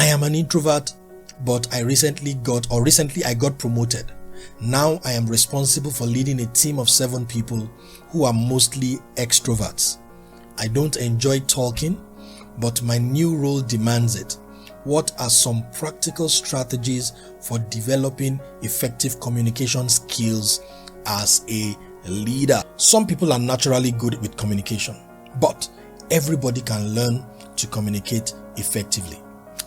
I am an introvert, but recently I got promoted. Now I am responsible for leading a team of 7 people who are mostly extroverts. I don't enjoy talking, but my new role demands it. What are some practical strategies for developing effective communication skills as a leader? Some people are naturally good with communication, but everybody can learn to communicate effectively.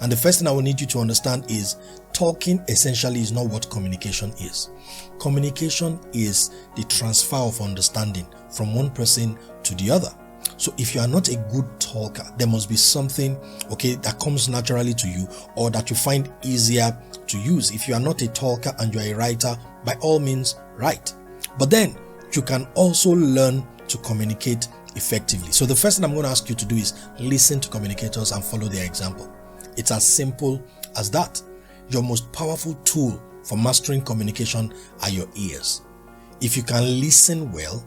And the first thing I will need you to understand is talking essentially is not what communication is. Communication is the transfer of understanding from one person to the other. So if you are not a good talker, there must be something, that comes naturally to you or that you find easier to use. If you are not a talker and you are a writer, by all means, write. But then you can also learn to communicate effectively. So the first thing I'm going to ask you to do is listen to communicators and follow their example. It's as simple as that. Your most powerful tool for mastering communication are your ears. If you can listen well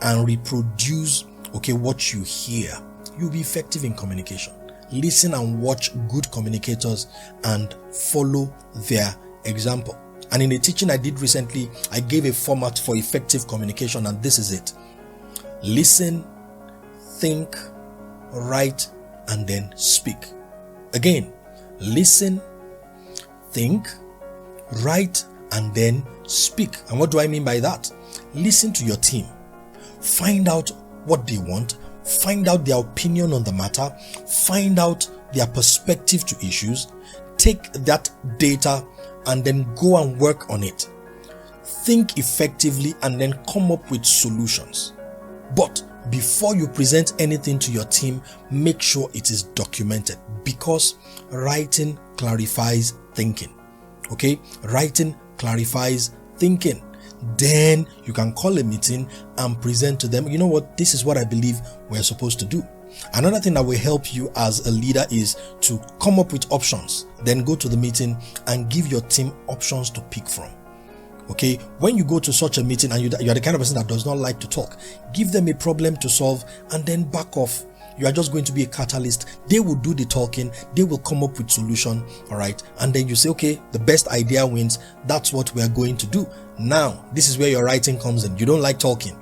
and reproduce what you hear, you'll be effective in communication. Listen and watch good communicators and follow their example. And in a teaching I did recently, I gave a format for effective communication, and this is it. Listen, think, write, and then speak. Again, listen, think, write, and then speak. And what do I mean by that? Listen to your team. Find out what they want. Find out their opinion on the matter. Find out their perspective to issues. Take that data and then go and work on it. Think effectively and then come up with solutions. But before you present anything to your team, make sure it is documented, because writing clarifies thinking. Writing clarifies thinking. Then you can call a meeting and present to them, this is what I believe we're supposed to do. Another thing that will help you as a leader is to come up with options. Then go to the meeting and give your team options to pick from. When you go to such a meeting and you are the kind of person that does not like to talk, give them a problem to solve and then back off. You are just going to be a catalyst. They will do the talking. They will come up with solution. All right. And then you say, the best idea wins. That's what we are going to do. Now, this is where your writing comes in. You don't like talking,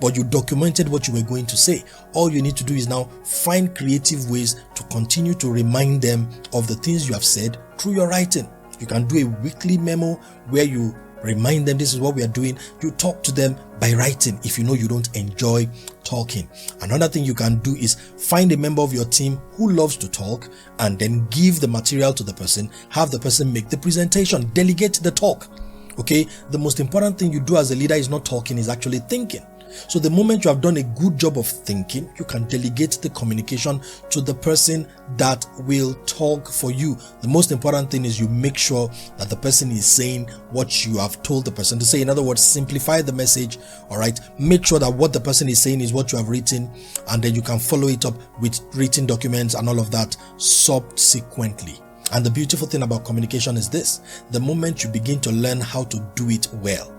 but you documented what you were going to say. All you need to do is now find creative ways to continue to remind them of the things you have said through your writing. You can do a weekly memo where you remind them this is what we are doing. You talk to them by writing if you know you don't enjoy talking. Another thing you can do is find a member of your team who loves to talk and then give the material to the person. Have the person make the presentation. Delegate the talk. The most important thing you do as a leader is not talking, is actually thinking. So the moment you have done a good job of thinking, you can delegate the communication to the person that will talk for you. The most important thing is you make sure that the person is saying what you have told the person to say. In other words, simplify the message. All right. Make sure that what the person is saying is what you have written, and then you can follow it up with written documents and all of that subsequently. And the beautiful thing about communication is this: the moment you begin to learn how to do it well,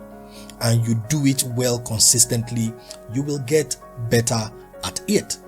and you do it well consistently, you will get better at it.